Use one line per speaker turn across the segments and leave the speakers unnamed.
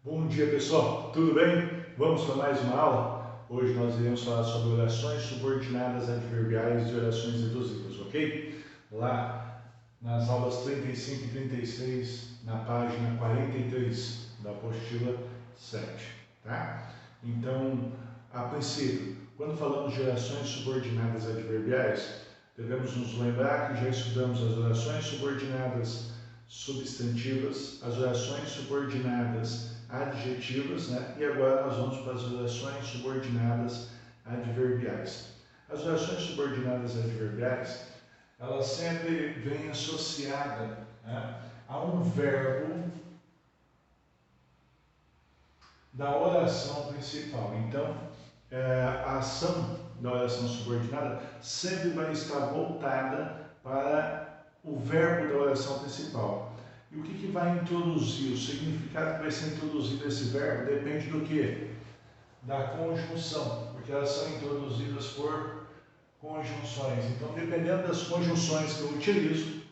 Bom dia, pessoal, tudo bem? Vamos para mais uma aula? Hoje nós iremos falar sobre orações subordinadas adverbiais e orações reduzivas, ok? Lá nas aulas 35 e 36, na página 43 da apostila 7, tá? Então, a princípio, quando falamos de orações subordinadas adverbiais, devemos nos lembrar que já estudamos as orações subordinadas substantivas, as orações subordinadas adjetivas, né? E agora nós vamos para as orações subordinadas adverbiais. As orações subordinadas adverbiais, elas sempre vêm associadas, né, a um verbo da oração principal. Então, a ação da oração subordinada sempre vai estar voltada para o verbo da oração principal. E o que vai introduzir? O significado que vai ser introduzido esse verbo depende do quê? Da conjunção, porque elas são introduzidas por conjunções. Então, dependendo das conjunções que eu utilizo,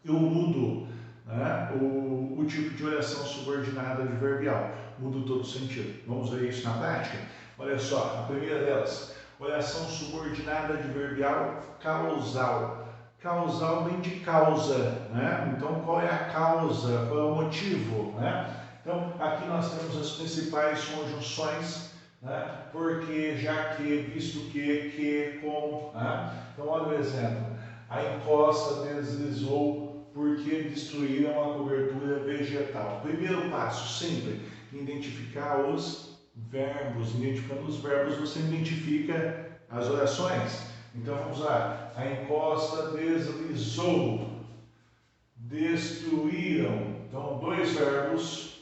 eu mudo, né, o tipo de oração subordinada adverbial. Mudo todo o sentido. Vamos ver isso na prática? Olha só, a primeira delas, oração subordinada adverbial causal. Causal vem de causa, né? Então, qual é a causa? Qual é o motivo, né? Então, aqui nós temos as principais conjunções, né? Porque, já que, visto que, com, né? Então, olha o exemplo. A encosta deslizou porque destruíram a cobertura vegetal. Primeiro passo, sempre, identificar os verbos. Identificando os verbos, você identifica as orações. Então vamos lá, a encosta deslizou, destruíram. Então, dois verbos,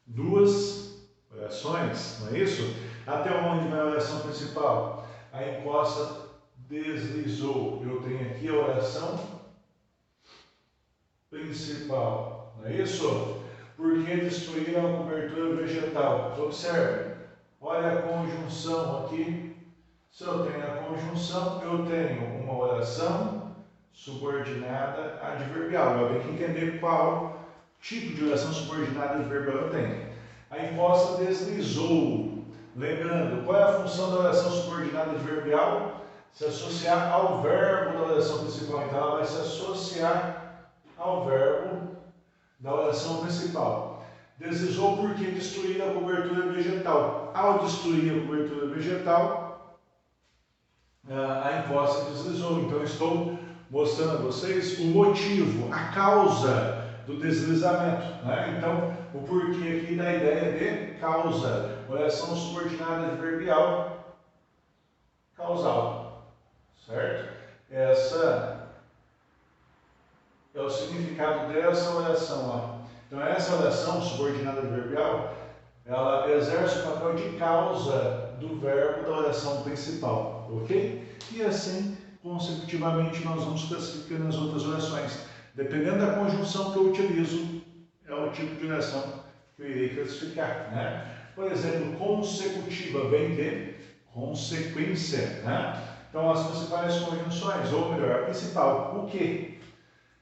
duas orações, não é isso? Até onde vai a oração principal? A encosta deslizou. Eu tenho aqui a oração principal, não é isso? Porque destruíram a cobertura vegetal. Observe, olha a conjunção aqui. Se eu tenho a conjunção, eu tenho uma oração subordinada adverbial. Eu tenho que entender qual tipo de oração subordinada adverbial eu tenho. A encosta deslizou. Lembrando, qual é a função da oração subordinada adverbial? Se associar ao verbo da oração principal. Então, ela vai se associar ao verbo da oração principal. Deslizou porque destruir a cobertura vegetal. Ao destruir a cobertura vegetal, a encosta deslizou. Então, estou mostrando a vocês o motivo, a causa do deslizamento, né? Então, o porquê aqui da ideia de causa, oração subordinada adverbial causal, certo? Essa é o significado dessa oração, ó. Então, essa oração subordinada adverbial, ela exerce o papel de causa do verbo da oração principal, ok? E assim, consecutivamente, nós vamos classificando as outras orações. Dependendo da conjunção que eu utilizo, é o tipo de oração que eu irei classificar, né? Por exemplo, consecutiva vem de consequência, né? Então, as principais conjunções, ou melhor, a principal, o que?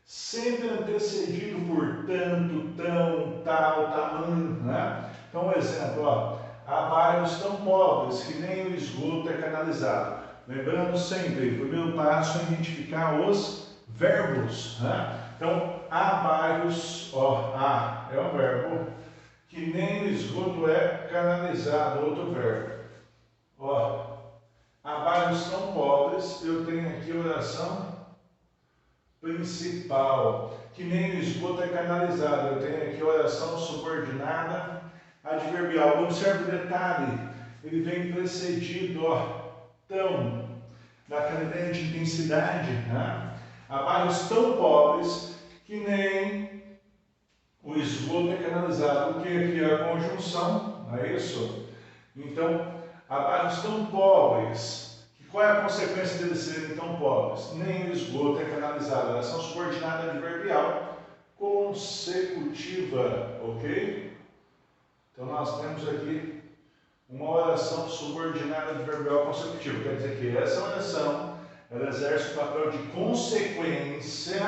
Sempre antecedido por tanto, tão, tal, tamanho, né? Então, um exemplo, ó, há bairros tão pobres que nem o esgoto é canalizado. Lembrando sempre, o primeiro passo é identificar os verbos, né? Então, há bairros, ó, há é um verbo, que nem o esgoto é canalizado, outro verbo. Ó, há bairros tão pobres, eu tenho aqui a oração principal, que nem o esgoto é canalizado. Eu tenho aqui a oração subordinada adverbial. Observe o detalhe, ele vem precedido, ó, tão, daquela ideia de intensidade, né? Há bairros tão pobres que nem o esgoto é canalizado, porque aqui é a conjunção, não é isso? Então, há bairros tão pobres. Qual é a consequência deles serem tão pobres? Nem o esgoto é canalizado. Oração subordinada adverbial consecutiva, ok? Então nós temos aqui uma oração subordinada adverbial consecutiva, quer dizer que essa oração ela exerce o papel de consequência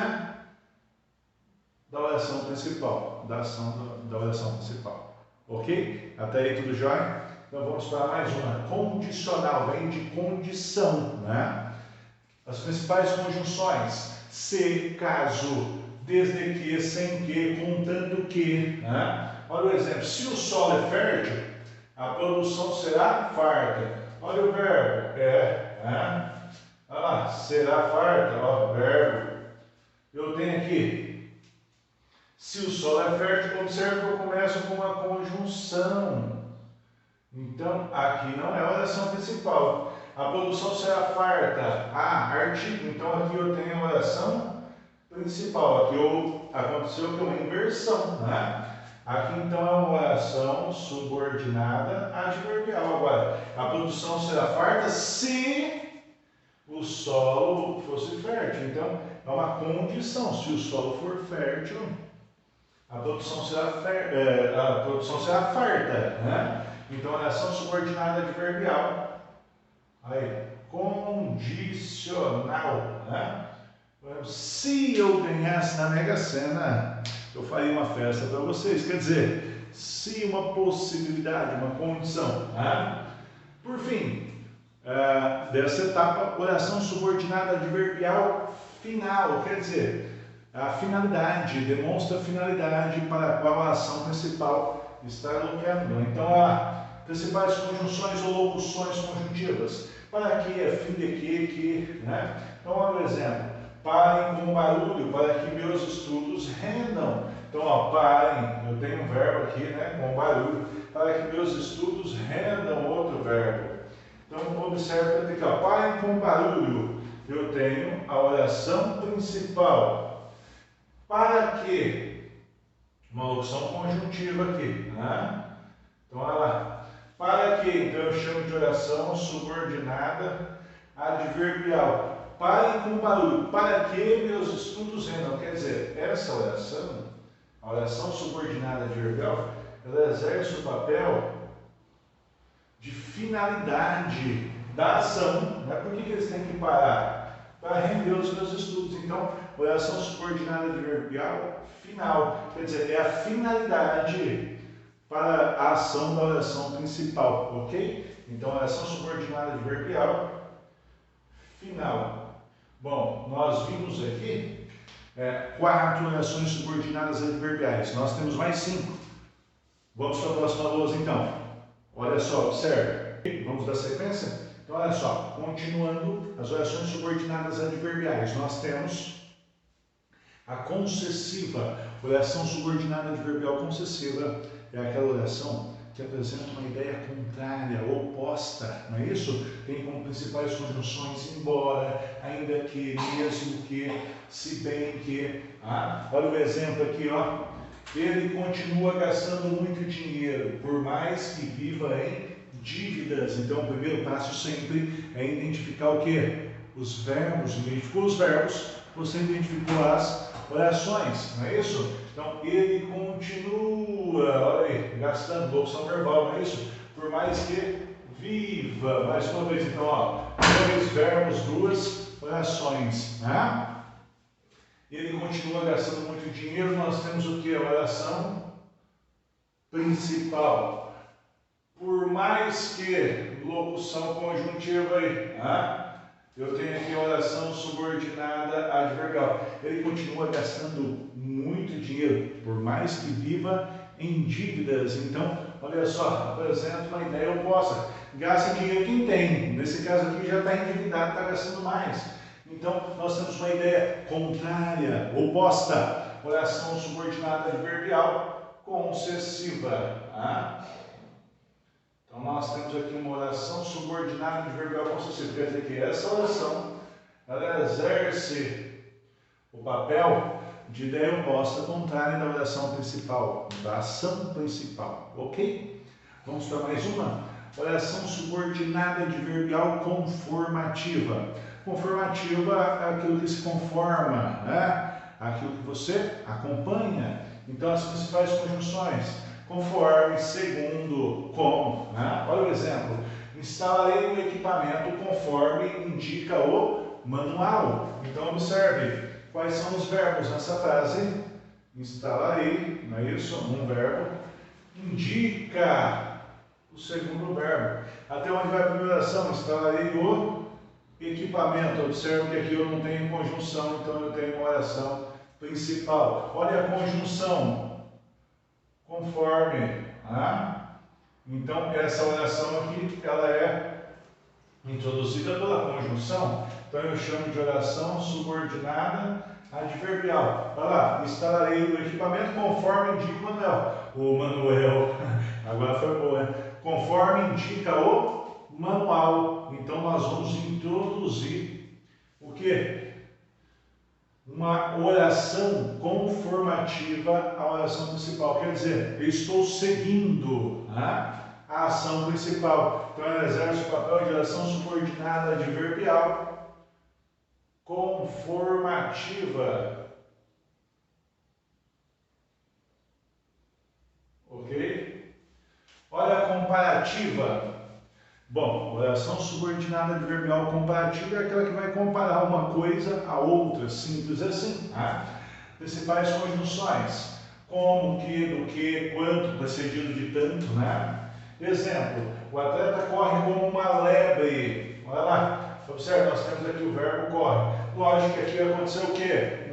da oração principal, da ação da oração principal, ok? Até aí tudo jóia? Então vamos para mais uma, condicional, vem de condição, né? As principais conjunções, se, caso, desde que, sem que, contanto que, né? Olha o exemplo, se o solo é fértil, a produção será farta. Olha o verbo, né? Olha lá, será farta, ó, verbo. Eu tenho aqui, se o solo é fértil, observe que eu começo com uma conjunção. Então, aqui não é a oração principal. A produção será farta. Artigo. Então, aqui eu tenho a oração principal. Aqui aconteceu que é uma inversão, né? Aqui, então, é uma oração subordinada adverbial. Agora, a produção será farta se o solo fosse fértil. Então, é uma condição. Se o solo for fértil, a produção será farta, né? Então, oração subordinada adverbial. Aí, condicional, né? Se eu ganhasse na Mega Sena, eu faria uma festa para vocês. Quer dizer, se uma possibilidade, uma condição, né? Por fim, dessa etapa, oração subordinada adverbial final, quer dizer, a finalidade, demonstra a finalidade para a qual a ação principal está alocando. Então, há principais conjunções ou locuções conjuntivas. Para que, a fim de que, né? Então, olha o exemplo. Parem com o barulho para que meus estudos rendam. Então, ó, parem, eu tenho um verbo aqui, né? Com barulho, para que meus estudos rendam, outro verbo. Então, observe aqui, ó, parem com o barulho. Eu tenho a oração principal. Para que? Uma locução conjuntiva aqui, né? Então, olha lá. Para que? Então, eu chamo de oração subordinada adverbial. Parem com o barulho. Para que meus estudos rendam? Quer dizer, essa oração, a oração subordinada adverbial, ela exerce o papel de finalidade da ação. Né? Por que eles têm que parar? Para render os meus estudos. Então, oração subordinada adverbial final. Quer dizer, é a finalidade para a ação da oração principal, ok? Então, oração subordinada adverbial final. Bom, nós vimos aqui 4 orações subordinadas adverbiais. Nós temos mais 5. Vamos para a próxima lousa, então. Olha só, observe. Vamos dar sequência? Então, olha só. Continuando as orações subordinadas adverbiais, nós temos a concessiva. Oração subordinada adverbial concessiva é aquela oração que apresenta uma ideia contrária, oposta, não é isso? Tem como principais conjunções embora, ainda que, mesmo que, se bem que. Olha o exemplo aqui, ó. Ele continua gastando muito dinheiro, por mais que viva em dívidas. Então, o primeiro passo sempre é identificar o quê? Os verbos. Identificou os verbos, você identificou as orações, não é isso? Então, ele continua, olha aí, gastando, locução verbal, não é isso? Por mais que viva. Mais uma vez, então, ó, 2 verbos, 2 orações, né? Ele continua gastando muito dinheiro, nós temos o que? A oração principal. Por mais que, locução conjuntiva aí, né? Eu tenho aqui a oração subordinada adverbial. Ele continua gastando muito dinheiro, por mais que viva em dívidas. Então, olha só, apresenta uma ideia oposta. Gasta dinheiro quem tem. Nesse caso aqui já está endividado, está gastando mais. Então, nós temos uma ideia contrária, oposta. Oração subordinada adverbial concessiva. Então, nós temos aqui uma oração subordinada adverbial concessiva. Quer dizer que essa oração, ela exerce o papel de ideia oposta, contrária da oração principal, da ação principal, ok? Vamos para mais uma. Oração subordinada adverbial conformativa. Conformativa é aquilo que se conforma, né? aquilo que você acompanha. Então, as principais conjunções, conforme, segundo, como. Né? Olha o exemplo. Instalarei o equipamento conforme indica o manual. Então, observe quais são os verbos nessa frase. Instalarei, não é isso? Um verbo. Indica o segundo verbo. Até onde vai a primeira oração? Instalarei o equipamento. Observe que aqui eu não tenho conjunção, então eu tenho uma oração principal. Olha a conjunção. Conforme. Então, essa oração aqui, ela é introduzida pela conjunção. Então, eu chamo de oração subordinada adverbial. Olha lá, instalarei o equipamento conforme indica o Manuel. Agora foi boa, né? Conforme indica o manual. Então, nós vamos introduzir o quê? Uma oração conformativa à oração principal. Quer dizer, eu estou seguindo a ação principal. Então, ela exerce o papel de oração subordinada adverbial conformativa. Ok? Olha a comparativa. Bom, oração subordinada adverbial comparativa é aquela que vai comparar uma coisa a outra, simples assim. Principais conjunções, como, que, do que, quanto, precedido de tanto, né? Exemplo, o atleta corre como uma lebre. Olha lá, observe, nós temos aqui o verbo corre. Lógico que aqui vai acontecer o quê?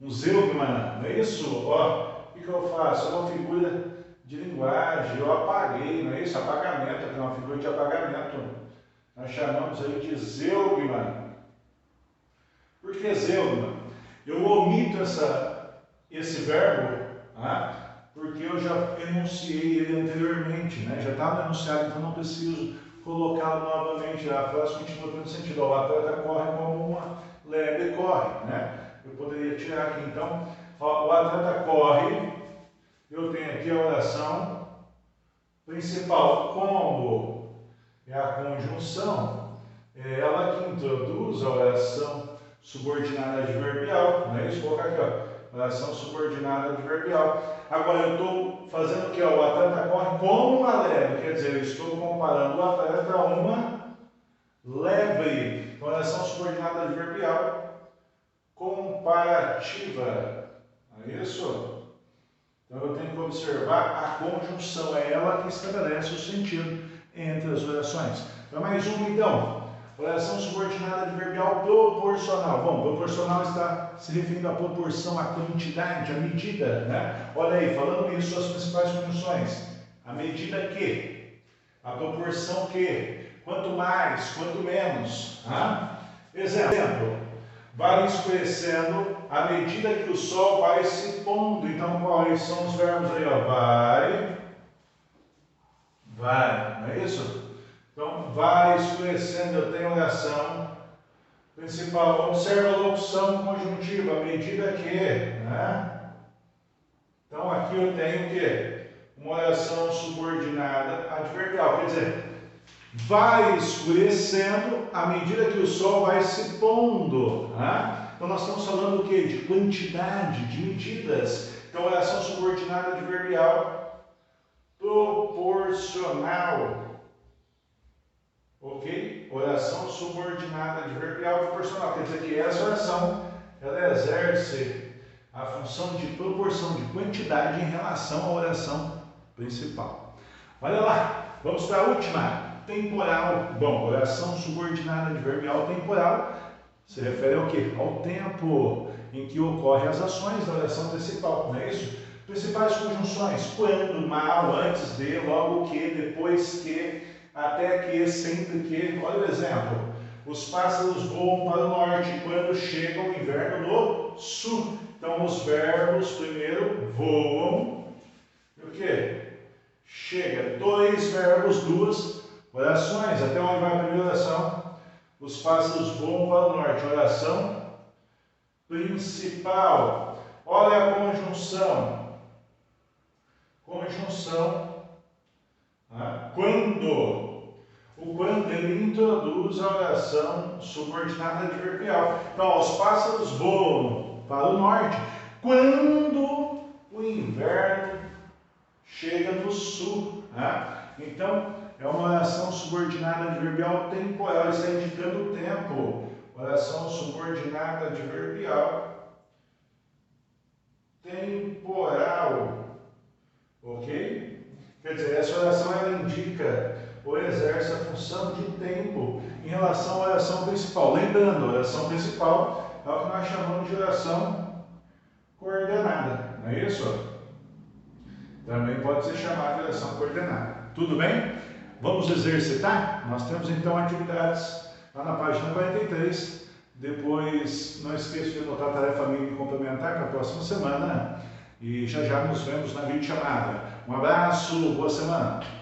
Um zeugma, não é isso? Ó, o que eu faço? É uma figura de linguagem, eu apaguei, não é isso? Apagamento, aqui é uma figura de apagamento. Nós chamamos aí de zeugma. Por que zeugma? Eu omito esse verbo, porque eu já enunciei ele anteriormente, né? Já estava enunciado, então não preciso colocá-lo novamente. A frase continua tendo sentido. O atleta corre como uma lebre corre, né? Eu poderia tirar aqui, então, ó, o atleta corre. Eu tenho aqui a oração principal. Como é a conjunção, é ela que introduz a oração subordinada adverbial. Não é isso? Vou colocar aqui, ó, oração subordinada adverbial. Agora eu estou fazendo o que? O atleta corre como uma lebre, quer dizer, eu estou comparando o atleta a uma lebre. Oração subordinada adverbial comparativa. Não é isso? Então eu tenho que observar a conjunção, é ela que estabelece o sentido entre as orações. Para mais uma, então, oração subordinada adverbial proporcional. Bom, proporcional está se referindo à proporção, à quantidade, à medida, né? Olha aí, falando isso, as principais conjunções. A medida que, a proporção que, quanto mais, quanto menos. Exemplo. Vai escurecendo à medida que o sol vai se pondo. Então, quais são os verbos aí? Ó? Vai, não é isso? Então, vai escurecendo, eu tenho oração principal. Observa a locução conjuntiva, à medida que, né? Então, aqui eu tenho o quê? Uma oração subordinada adverbial, quer dizer, vai escurecendo à medida que o sol vai se pondo. Então, nós estamos falando do quê? De quantidade, de medidas. Então, oração subordinada adverbial proporcional. Ok? Oração subordinada adverbial proporcional. Quer dizer que essa oração, ela exerce a função de proporção, de quantidade em relação à oração principal. Olha lá, vamos para a última. Temporal. Bom, oração subordinada adverbial temporal se refere ao quê? Ao tempo em que ocorrem as ações da oração principal, não é isso? Principais conjunções: quando, mal, antes de, logo que, depois que, até que, sempre que. Olha o exemplo. Os pássaros voam para o norte quando chega o inverno no sul. Então, os verbos primeiro voam. E o que? Chega. Dois verbos, duas orações. Até onde vai a primeira oração? Os pássaros voam para o norte. Oração principal. Olha a conjunção. Conjunção. Quando quando ele introduz a oração subordinada adverbial. Então, os pássaros voam para o norte quando o inverno chega no sul. Né? Então, é uma oração subordinada adverbial temporal, está indicando o tempo. Oração subordinada adverbial temporal. Ok? Quer dizer, essa oração ela indica ou exerce a função de tempo em relação à oração principal. Lembrando, a oração principal é o que nós chamamos de oração coordenada, não é isso? Também pode ser chamada de oração coordenada. Tudo bem? Vamos exercitar? Nós temos então atividades lá na página 43. Depois, não esqueça de anotar a tarefa mínima complementar para a próxima semana. E já já nos vemos na videochamada. Um abraço, boa semana!